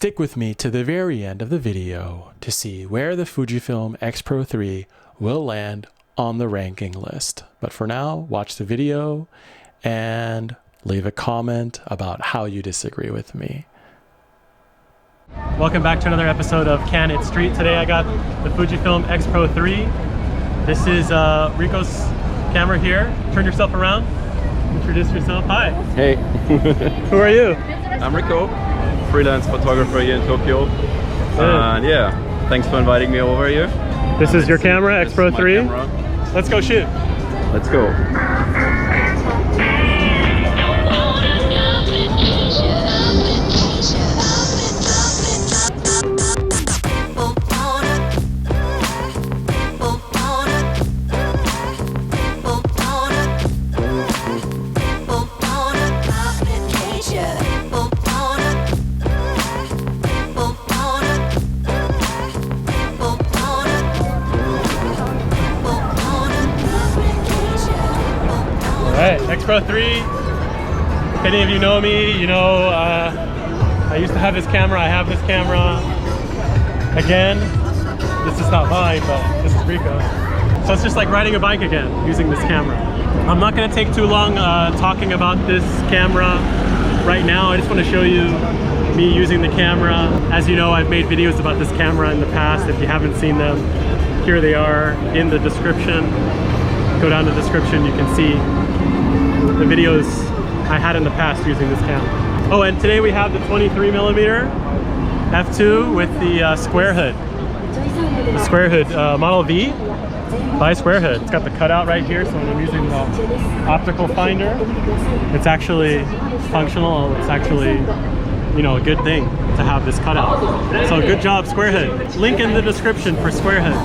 Stick with me to the very end of the video to see where the Fujifilm X-Pro 3 will land on the ranking list. But for now, watch the video and leave a comment about how you disagree with me. Welcome back to another episode of Can It Street. Today I got the Fujifilm X-Pro 3. This is Rico's camera here. Turn yourself around. Introduce yourself. Hi. Hey. Who are you? I'm Rico, freelance photographer here in Tokyo. And yeah, thanks for inviting me over here. This is your camera, X-Pro 3? Let's go shoot. Let's go. X-Pro 3, if any of you know me, you know I used to have this camera, I have this camera again. This is not mine, but this is Rico. So it's just like riding a bike again, using this camera. I'm not going to take too long talking about this camera right now. I just want to show you me using the camera. As you know, I've made videos about this camera in the past. If you haven't seen them, here they are in the description. Go down to the description, you can see the videos I had in the past using this camera. Oh, and today we have the 23mm f2 with the square hood. The square hood, Model V by square hood. It's got the cutout right here, so when I'm using the optical finder, it's actually functional. It's actually, you know, a good thing to have this cutout. So good job, square hood. Link in the description for square hood.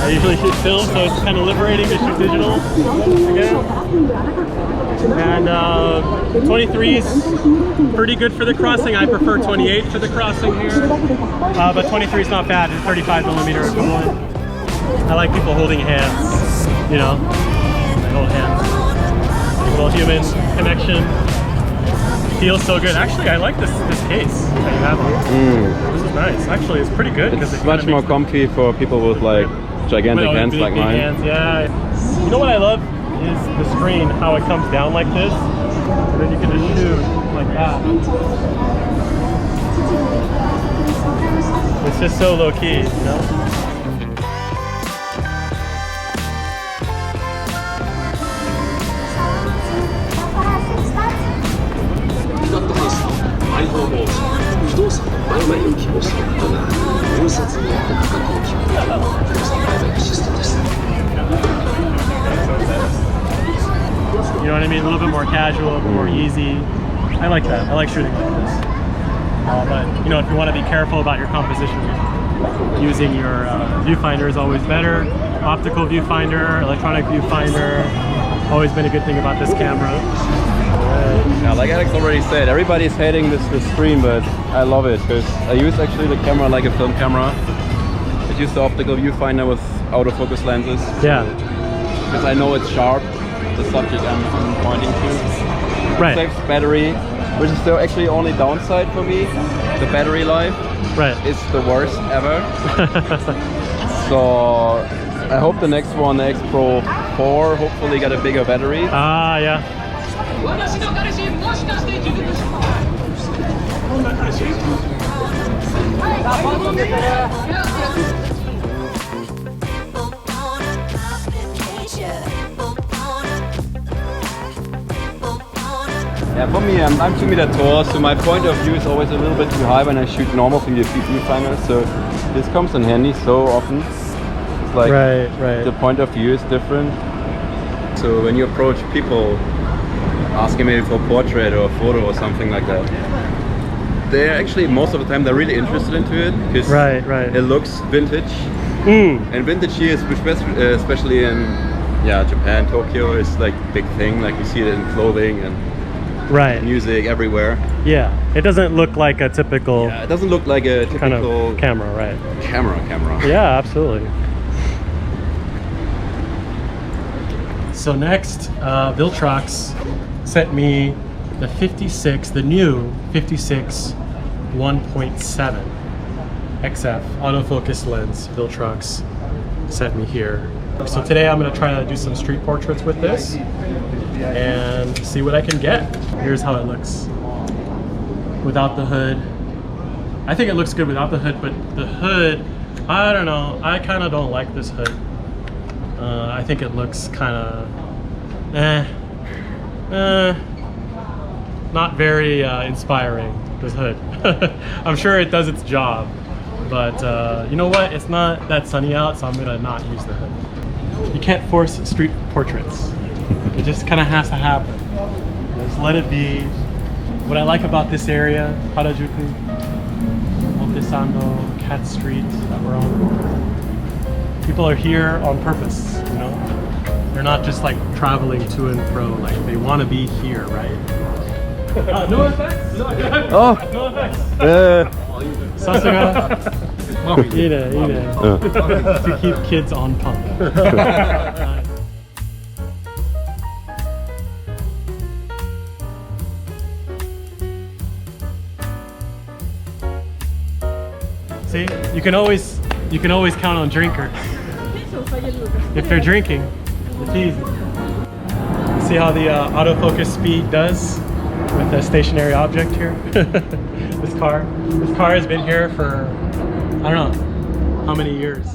I usually shoot film, so it's kind of liberating to shoot digital again. And 23 is pretty good for the crossing. I prefer 28 for the crossing here, but 23 is not bad. It's 35mm equivalent. I like people holding hands, you know, they hold hands. A little human connection. Feels so good. Actually, I like this case that you have on. This is nice. Actually, it's pretty good. It's much more comfy for people with like gigantic hands like mine. Hands, yeah. You know what I love is the screen, how it comes down like this, and then you can just shoot like that. It's just so low key, you know? You know what I mean? A little bit more casual, a little more easy. I like that. I like shooting like this. But you know, if you want to be careful about your composition, using your viewfinder is always better. Optical viewfinder, electronic viewfinder, always been a good thing about this camera. Yeah, like Alex already said, everybody's hating this screen, but I love it because I use actually the camera like a film camera. I use the optical viewfinder with autofocus lenses. Yeah. Because I know it's sharp, the subject I'm pointing to. Right. It saves battery, which is the actually only downside for me. The battery life is the worst ever. So I hope the next one, the X-Pro 4, hopefully got a bigger battery. Ah, yeah. Yeah, for me, I'm 2 meter tall, so my point of view is always a little bit too high when I shoot normal viewfinder. So this comes in handy so often. It's like the point of view is different. So when you approach people asking me for a portrait or a photo or something like that, they're actually, most of the time, they're really interested into it because it looks vintage. And vintage here is especially in Japan, Tokyo, is like big thing. Like you see it in clothing and music everywhere. Yeah, it doesn't look like a typical. Yeah, it doesn't look like a typical kind of camera, right? Camera. Yeah, absolutely. So next, Viltrox sent me the 56, the new 56 1.7 XF autofocus lens. Viltrox sent me here. So today I'm going to try to do some street portraits with this and see what I can get. Here's how it looks without the hood. I think it looks good without the hood, but the hood, I don't know. I kind of don't like this hood. I think it looks kind of not very inspiring, this hood. I'm sure it does its job, but you know what? It's not that sunny out, so I'm gonna not use the hood. You can't force street portraits. It just kind of has to happen. Just let it be. What I like about this area, Harajuku, Omotesando, Cat Street that we're on, people are here on purpose, you know? They're not just like traveling to and fro, like they want to be here, right? No effects? No effects. Sasuga. To keep kids on pump. See, you can always count on drinkers. If they're drinking, it's easy. See how the autofocus speed does with a stationary object here? This car has been here for, I don't know, how many years.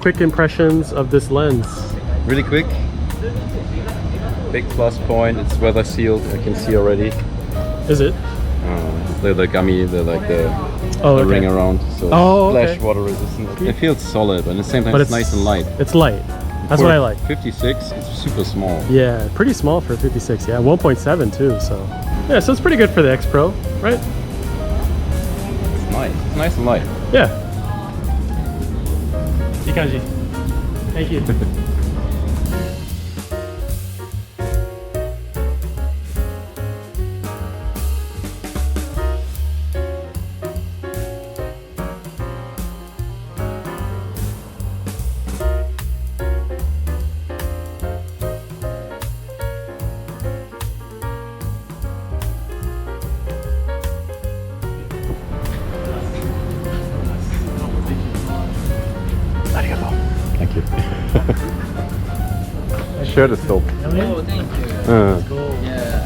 Quick impressions of this lens. Really quick. Big plus point, it's weather sealed, I can see already. Is it? The gummy, the ring around, so splash water resistant. It feels solid, but at the same time it's nice and light. It's light. That's what I like. 56, it's super small. Yeah, pretty small for 56. Yeah, 1.7 too. So yeah, so it's pretty good for the X Pro, right? It's nice. It's nice and light. Yeah. Ikaji. Thank you. Thank you. That shirt is dope. Oh, thank you. Cool. Yeah.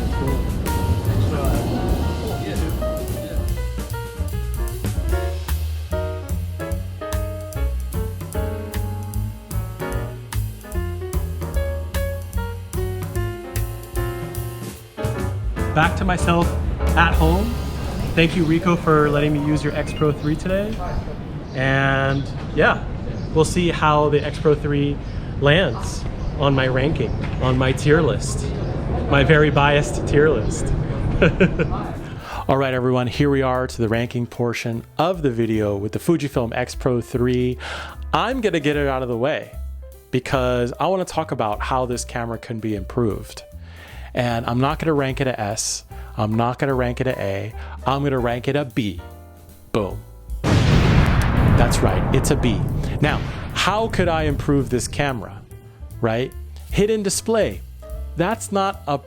Back to myself at home. Thank you, Rico, for letting me use your XPro 3 today. And yeah, we'll see how the XPro 3 lands on my ranking, on my tier list, my very biased tier list. All right, everyone, here we are to the ranking portion of the video with the Fujifilm XPro 3. I'm gonna get it out of the way because I wanna talk about how this camera can be improved. And I'm not gonna rank it a S, I'm not gonna rank it a A, I'm gonna rank it a B. Boom. That's right, it's a B. Now, how could I improve this camera, right? Hidden display, that's not a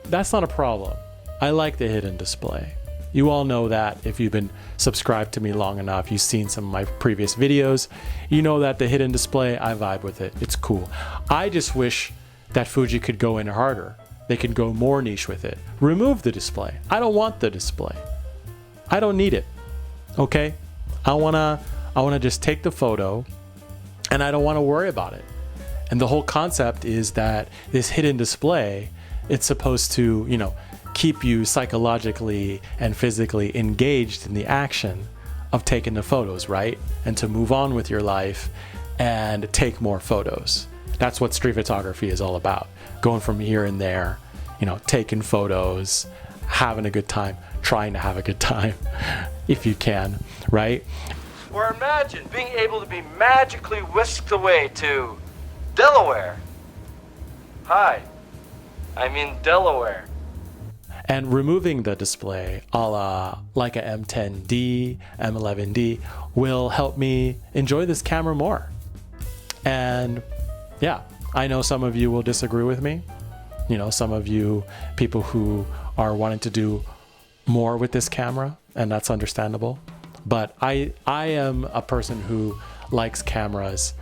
problem. I like the hidden display. You all know that if you've been subscribed to me long enough, you've seen some of my previous videos, you know that the hidden display, I vibe with it, it's cool. I just wish that Fuji could go in harder. They could go more niche with it. Remove the display. I don't want the display. I don't need it, okay? I wanna just take the photo and I don't wanna worry about it. And the whole concept is that this hidden display, it's supposed to, you know, keep you psychologically and physically engaged in the action of taking the photos, right? And to move on with your life and take more photos. That's what street photography is all about. Going from here and there, you know, taking photos, having a good time, trying to have a good time if you can, right? Or imagine being able to be magically whisked away to Delaware. Hi, I'm in Delaware. And removing the display a la Leica M10D, M11D will help me enjoy this camera more. And yeah, I know some of you will disagree with me. You know, some of you people who are wanting to do more with this camera, and that's understandable. But I am a person who likes cameras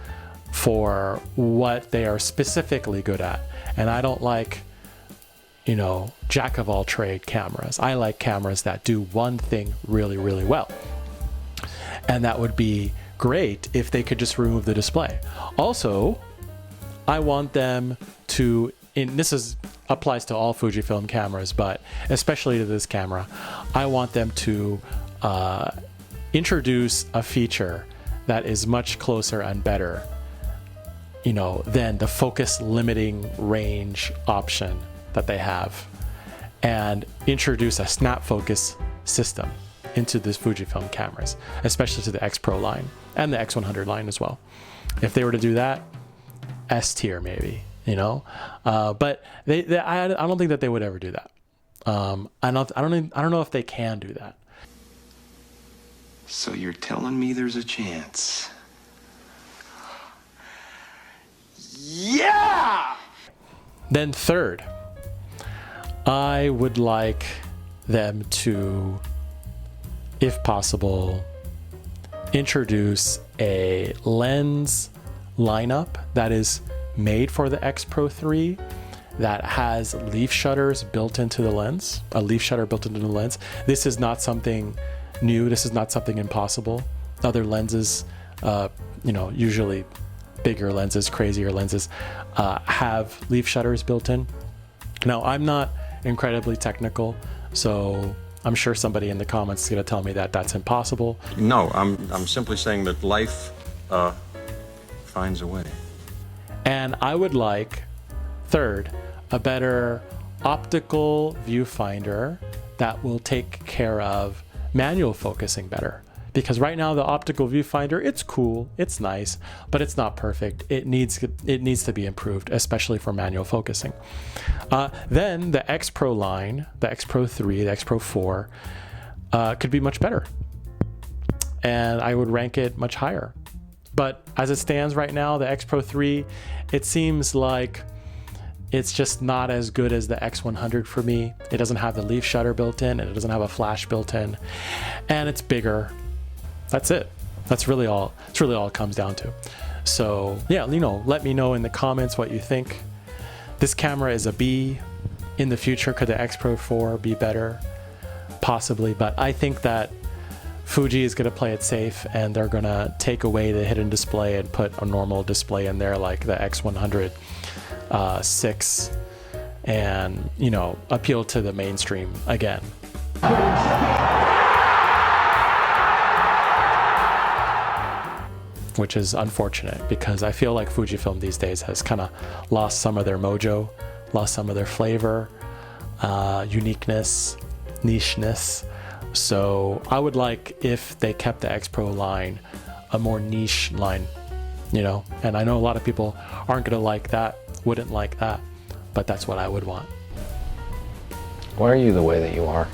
for what they are specifically good at. And I don't like, you know, jack of all trade cameras. I like cameras that do one thing really, really well. And that would be great if they could just remove the display. Also, I want them to, this applies to all Fujifilm cameras, but especially to this camera, I want them to introduce a feature that is much closer and better, you know, than the focus limiting range option that they have, and introduce a snap focus system into this Fujifilm cameras, especially to the XPro line and the X100 line as well. If they were to do that, S tier maybe, you know, but I don't think that they would ever do that. I don't know if they can do that. So you're telling me there's a chance? Yeah! Then third, I would like them to, if possible, introduce a lens lineup that is made for the XPro 3 that has leaf shutters built into the lens, a leaf shutter built into the lens. This is not something new. This is not something impossible. Other lenses, you know, usually bigger lenses, crazier lenses, have leaf shutters built in. Now, I'm not incredibly technical, so I'm sure somebody in the comments is going to tell me that that's impossible. No, I'm simply saying that life finds a way. And I would like, third, a better optical viewfinder that will take care of manual focusing better. Because right now the optical viewfinder, it's cool, it's nice, but it's not perfect. It needs to be improved, especially for manual focusing. Then the XPro line, the XPro 3, the XPro 4, could be much better. And I would rank it much higher. But as it stands right now, the XPro 3, it seems like it's just not as good as the X100 for me. It doesn't have the leaf shutter built in, and it doesn't have a flash built in, and it's bigger. That's it. That's really all. It's really all it comes down to. So yeah, you know, let me know in the comments what you think. This camera is a B. In the future, could the XPro 4 be better? Possibly, but I think that Fuji is going to play it safe, and they're going to take away the hidden display and put a normal display in there like the X100 6, and, you know, appeal to the mainstream again. Which is unfortunate, because I feel like Fujifilm these days has kind of lost some of their mojo, lost some of their flavor, uniqueness, nicheness. So I would like, if they kept the XPro line, a more niche line, you know, and I know a lot of people aren't going to like that, wouldn't like that, but that's what I would want. Why are you the way that you are?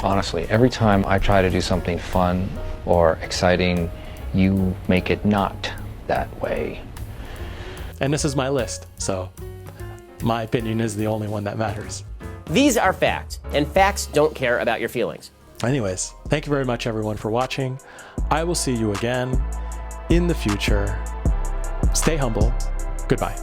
Honestly, every time I try to do something fun or exciting, you make it not that way. And this is my list, so my opinion is the only one that matters. These are facts, and facts don't care about your feelings. Anyways, thank you very much everyone for watching. I will see you again in the future. Stay humble. Goodbye.